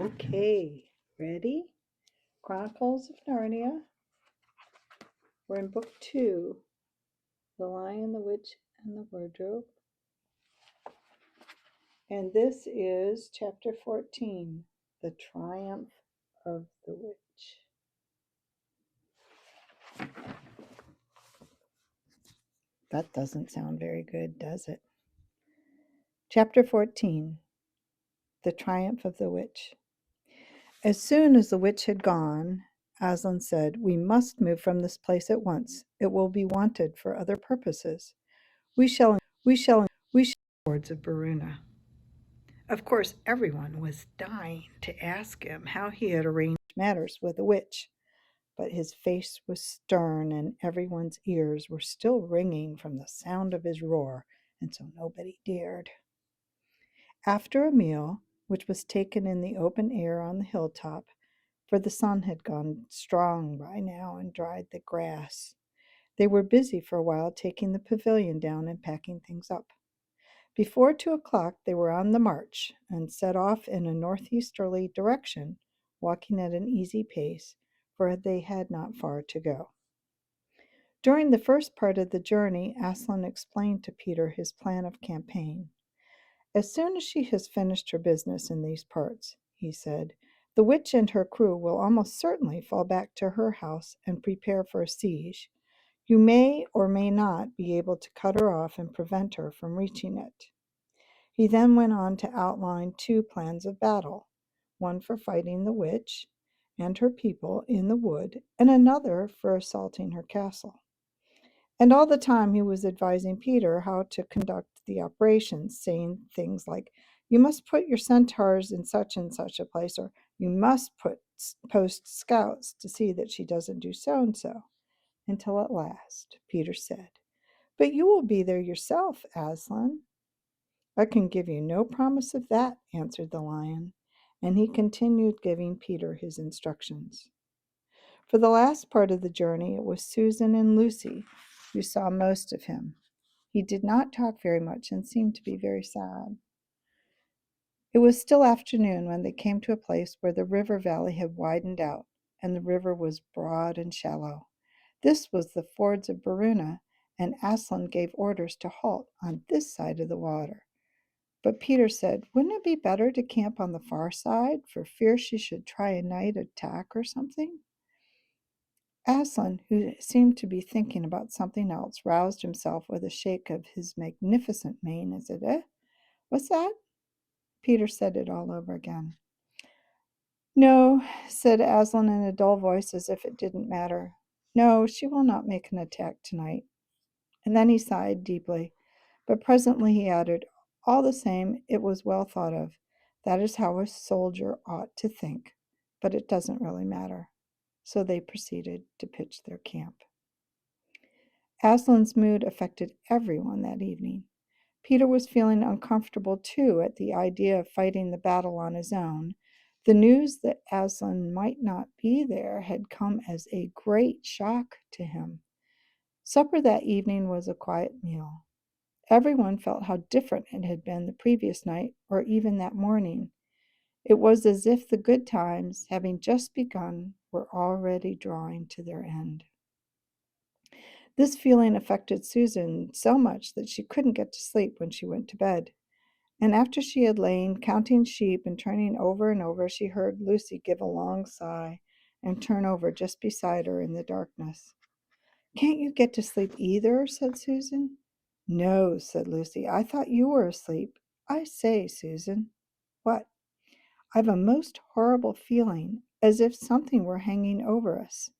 Okay, ready? Chronicles of Narnia. We're in book 2, The Lion, the Witch, and the Wardrobe. And this is chapter 14, The Triumph of the Witch. That doesn't sound very good, does it? Chapter 14, The Triumph of the Witch. As soon as the witch had gone, Aslan said, "We must move from this place at once. It will be wanted for other purposes. We shall Lords of Baruna." Of course, everyone was dying to ask him how he had arranged matters with the witch, but his face was stern and everyone's ears were still ringing from the sound of his roar, and so nobody dared. After a meal, which was taken in the open air on the hilltop, for the sun had gone strong by now and dried the grass, they were busy for a while taking the pavilion down and packing things up. Before 2 o'clock they were on the march and set off in a northeasterly direction, walking at an easy pace, for they had not far to go. During the first part of the journey, Aslan explained to Peter his plan of campaign. "As soon as she has finished her business in these parts," he said, "the witch and her crew will almost certainly fall back to her house and prepare for a siege. You may or may not be able to cut her off and prevent her from reaching it." He then went on to outline 2 plans of battle, one for fighting the witch and her people in the wood, and another for assaulting her castle. And all the time he was advising Peter how to conduct the operations, saying things like, "You must put your centaurs in such and such a place," or "You must post scouts to see that she doesn't do so and so," until at last Peter said, "But you will be there yourself, Aslan." "I can give you no promise of that," answered the lion, and he continued giving Peter his instructions. For the last part of the journey, it was Susan and Lucy who saw most of him. He did not talk very much and seemed to be very sad. It was still afternoon when they came to a place where the river valley had widened out, and the river was broad and shallow. This was the fords of Baruna, and Aslan gave orders to halt on this side of the water. But Peter said, "Wouldn't it be better to camp on the far side, for fear she should try a night attack or something?" Aslan, who seemed to be thinking about something else, roused himself with a shake of his magnificent mane and said, What's that?" Peter said it all over again. "No," said Aslan in a dull voice, as if it didn't matter. "No, she will not make an attack tonight." And then he sighed deeply. But presently he added, "All the same, it was well thought of. That is how a soldier ought to think. But it doesn't really matter." So they proceeded to pitch their camp. Aslan's mood affected everyone that evening. Peter was feeling uncomfortable too at the idea of fighting the battle on his own. The news that Aslan might not be there had come as a great shock to him. Supper that evening was a quiet meal. Everyone felt how different it had been the previous night, or even that morning. It was as if the good times, having just begun, were already drawing to their end. This feeling affected Susan so much that she couldn't get to sleep when she went to bed. And after she had lain counting sheep and turning over and over, she heard Lucy give a long sigh and turn over just beside her in the darkness. "Can't you get to sleep either?" said Susan. "No," said Lucy. "I thought you were asleep. I say, Susan." "What?" "I've a most horrible feeling, as if something were hanging over us."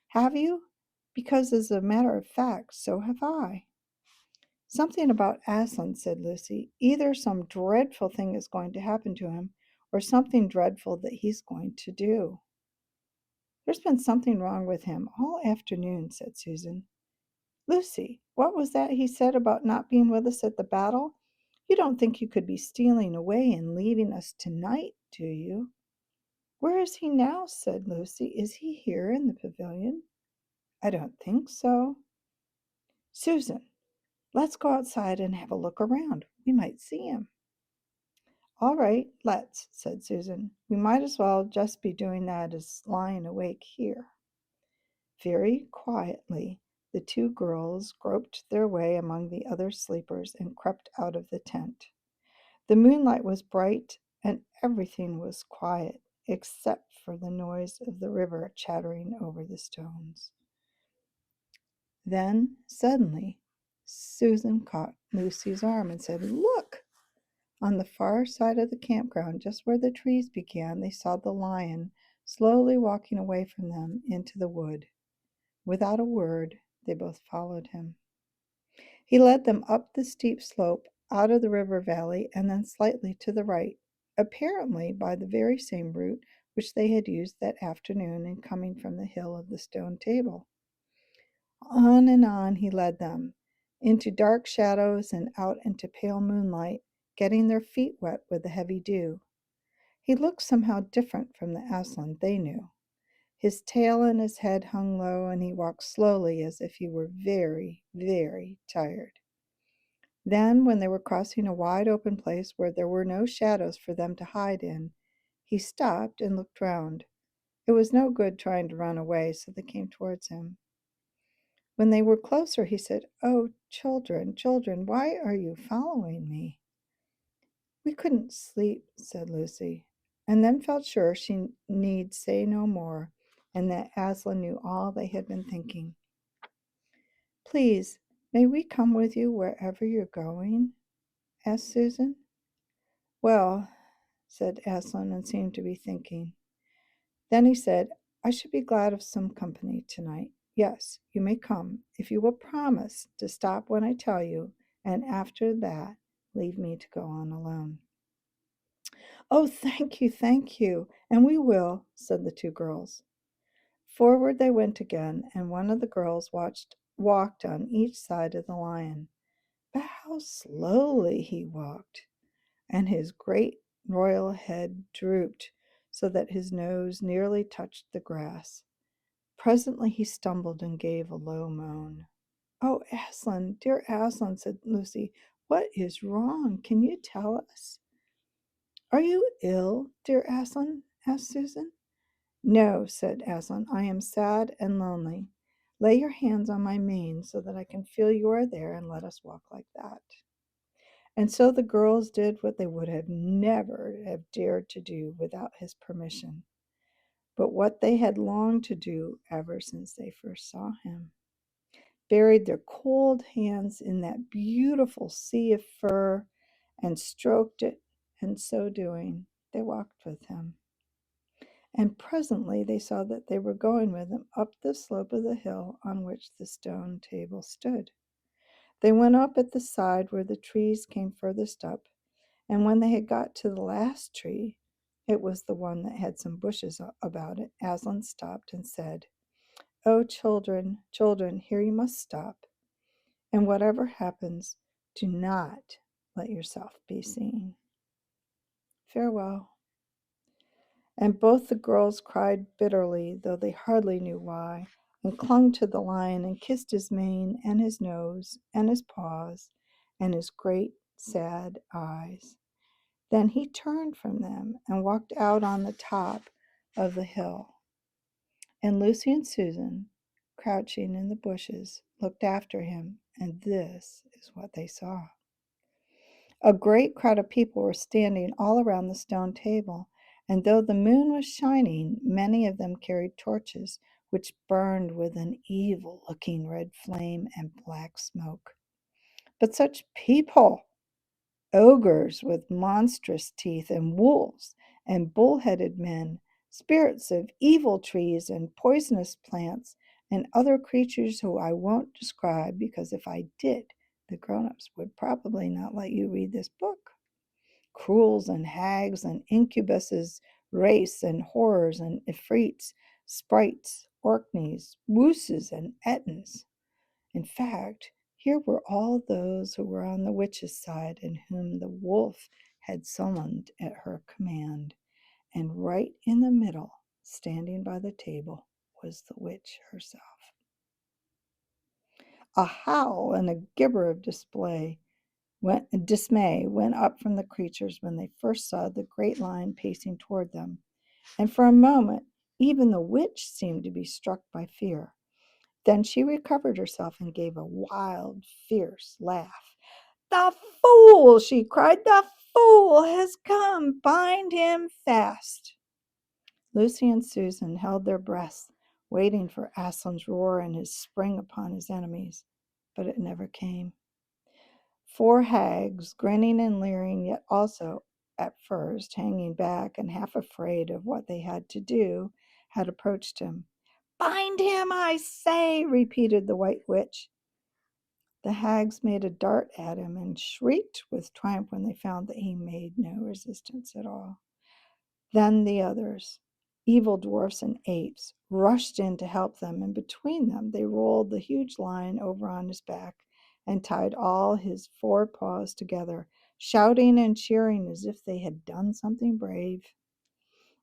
"Have you? Because, as a matter of fact, so have I." "Something about Aslan," said Lucy. "Either some dreadful thing is going to happen to him, or something dreadful that he's going to do." "There's been something wrong with him all afternoon," said Susan. "Lucy, what was that he said about not being with us at the battle? You don't think you could be stealing away and leaving us tonight, do you?" "Where is he now?" said Lucy. "Is he here in the pavilion?" "I don't think so." "Susan, let's go outside and have a look around. We might see him." All right, let's, said Susan. We might as well just be doing that as lying awake here. Very quietly, the two girls groped their way among the other sleepers and crept out of the tent. The moonlight was bright and everything was quiet except for the noise of the river chattering over the stones. Then, suddenly, Susan caught Lucy's arm and said, "Look!" On the far side of the campground, just where the trees began, they saw the lion slowly walking away from them into the wood. Without a word, they both followed him. He led them up the steep slope, out of the river valley, and then slightly to the right, apparently by the very same route which they had used that afternoon in coming from the hill of the stone table. On and on he led them, into dark shadows and out into pale moonlight, getting their feet wet with the heavy dew. He looked somehow different from the Aslan they knew. His tail and his head hung low, and he walked slowly as if he were very, very tired. Then, when they were crossing a wide open place where there were no shadows for them to hide in, he stopped and looked round. It was no good trying to run away, so they came towards him. When they were closer, he said, "Oh, children, children, why are you following me?" "We couldn't sleep," said Lucy, and then felt sure she need say no more, and that Aslan knew all they had been thinking. "Please, may we come with you wherever you're going?" asked Susan. "Well," said Aslan, and seemed to be thinking. Then he said, "I should be glad of some company tonight. Yes, you may come, if you will promise to stop when I tell you, and after that leave me to go on alone." "Oh, thank you, and we will," said the two girls. Forward they went again, and one of the girls walked on each side of the lion. But how slowly he walked, and his great royal head drooped so that his nose nearly touched the grass. Presently he stumbled and gave a low moan. "Oh, Aslan, dear Aslan," said Lucy, "what is wrong? Can you tell us?" "Are you ill, dear Aslan?" asked Susan. "No," said Aslan, "I am sad and lonely. Lay your hands on my mane so that I can feel you are there, and let us walk like that." And so the girls did what they would have never have dared to do without his permission, but what they had longed to do ever since they first saw him. Buried their cold hands in that beautiful sea of fur and stroked it, and so doing, they walked with him. And presently they saw that they were going with him up the slope of the hill on which the stone table stood. They went up at the side where the trees came furthest up, and when they had got to the last tree, it was the one that had some bushes about it, Aslan stopped and said, "Oh, children, children, here you must stop, and whatever happens, do not let yourself be seen. Farewell." And both the girls cried bitterly, though they hardly knew why, and clung to the lion and kissed his mane and his nose and his paws and his great sad eyes. Then he turned from them and walked out on the top of the hill. And Lucy and Susan, crouching in the bushes, looked after him, and this is what they saw. A great crowd of people were standing all around the stone table, and though the moon was shining, many of them carried torches, which burned with an evil-looking red flame and black smoke. But such people! Ogres with monstrous teeth, and wolves, and bull-headed men, spirits of evil trees and poisonous plants, and other creatures who I won't describe, because if I did, the grown-ups would probably not let you read this book. Cruels and hags and incubuses, wraiths and horrors and ifrits, sprites, orkneys, wooses and ettins. In fact, here were all those who were on the witch's side and whom the wolf had summoned at her command. And right in the middle, standing by the table, was the witch herself. A howl and a gibber of dismay Dismay went up from the creatures when they first saw the great lion pacing toward them, and for a moment even the witch seemed to be struck by fear. Then she recovered herself and gave a wild, fierce laugh. "The fool!" she cried. "The fool has come! Bind him fast!" Lucy and Susan held their breaths, waiting for Aslan's roar and his spring upon his enemies, but it never came. 4 hags, grinning and leering, yet also, at first, hanging back and half afraid of what they had to do, had approached him. "Bind him, I say!" repeated the White Witch. The hags made a dart at him and shrieked with triumph when they found that he made no resistance at all. Then the others, evil dwarfs and apes, rushed in to help them, and between them they rolled the huge lion over on his back and tied all his 4 paws together, shouting and cheering as if they had done something brave.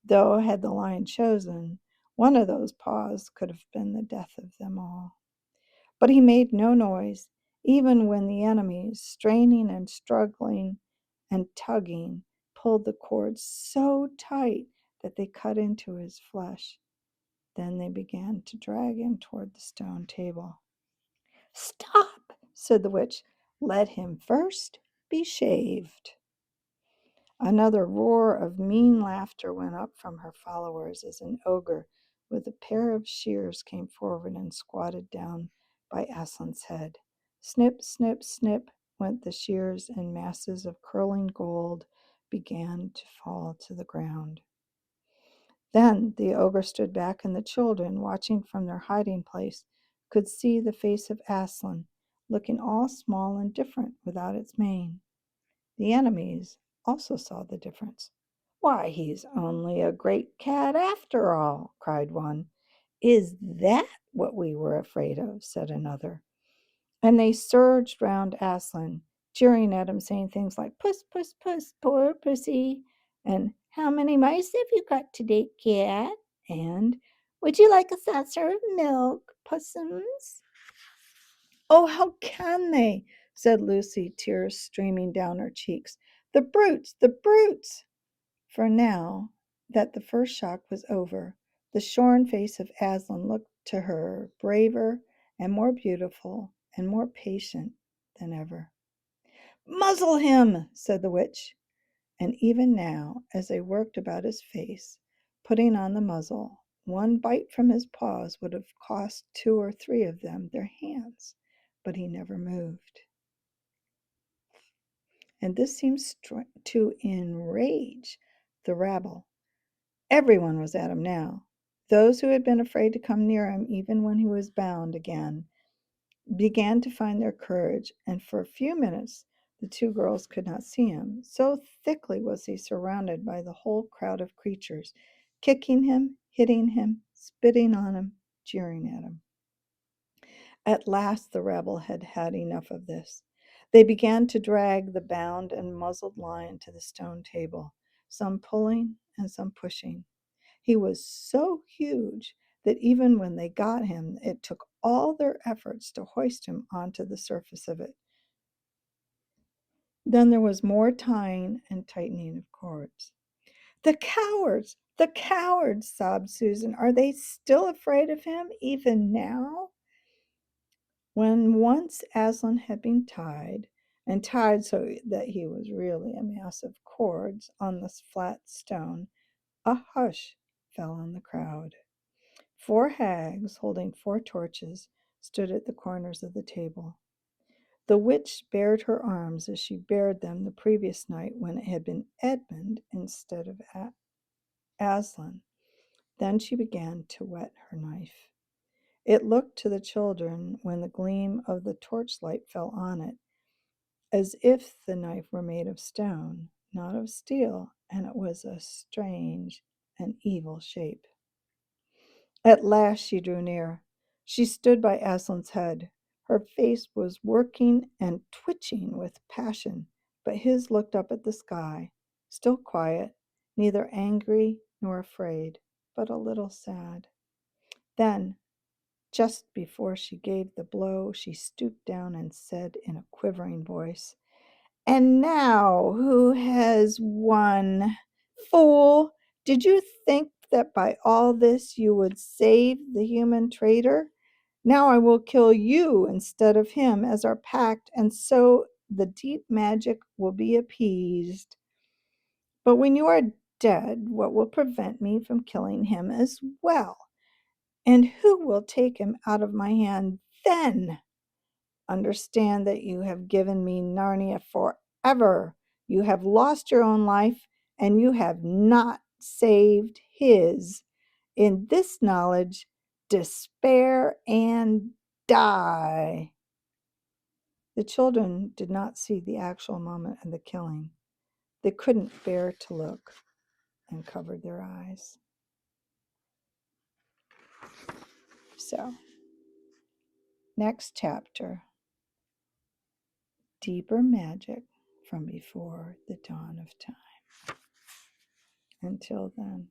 Though, had the lion chosen, one of those paws could have been the death of them all. But he made no noise, even when the enemies, straining and struggling and tugging, pulled the cords so tight that they cut into his flesh. Then they began to drag him toward the stone table. "Stop!" said the witch. "Let him first be shaved." Another roar of mean laughter went up from her followers as an ogre with a pair of shears came forward and squatted down by Aslan's head. Snip, snip, snip went the shears, and masses of curling gold began to fall to the ground. Then the ogre stood back, and the children, watching from their hiding place, could see the face of Aslan, looking all small and different without its mane. The enemies also saw the difference. "Why, he's only a great cat after all," cried one. "Is that what we were afraid of?" said another. And they surged round Aslan, jeering at him, saying things like, "Puss, puss, puss, poor pussy," and "How many mice have you got today, cat?" and "Would you like a saucer of milk, pussums?" "Oh, how can they?" said Lucy, tears streaming down her cheeks. "The brutes! The brutes!" For now that the first shock was over, the shorn face of Aslan looked to her braver and more beautiful and more patient than ever. "Muzzle him!" said the witch. And even now, as they worked about his face, putting on the muzzle, one bite from his paws would have cost 2 or 3 of them their hands, but he never moved. And this seemed to enrage the rabble. Everyone was at him now. Those who had been afraid to come near him, even when he was bound again, began to find their courage, and for a few minutes the 2 girls could not see him. So thickly was he surrounded by the whole crowd of creatures, kicking him, hitting him, spitting on him, jeering at him. At last the rabble had had enough of this. They began to drag the bound and muzzled lion to the stone table, some pulling and some pushing. He was so huge that even when they got him, it took all their efforts to hoist him onto the surface of it. Then there was more tying and tightening of cords. "The cowards! The cowards!" sobbed Susan. "Are they still afraid of him, even now?" When once Aslan had been tied, and tied so that he was really a mass of cords on the flat stone, a hush fell on the crowd. 4 hags, holding 4 torches, stood at the corners of the table. The witch bared her arms as she bared them the previous night when it had been Edmund instead of Aslan. Then she began to whet her knife. It looked to the children, when the gleam of the torchlight fell on it, as if the knife were made of stone, not of steel, and it was a strange and evil shape. At last she drew near. She stood by Aslan's head. Her face was working and twitching with passion, but his looked up at the sky, still quiet, neither angry nor afraid, but a little sad. Then, just before she gave the blow, she stooped down and said in a quivering voice, And now, who has won? Fool, did you think that by all this you would save the human traitor? Now I will kill you instead of him as our pact, and so the deep magic will be appeased. But when you are dead, what will prevent me from killing him as well? And who will take him out of my hand then? Understand that you have given me Narnia forever. You have lost your own life, and you have not saved his. In this knowledge, despair and die. The children did not see the actual moment of the killing. They couldn't bear to look and covered their eyes. So, next chapter, deeper magic from before the dawn of time. Until then.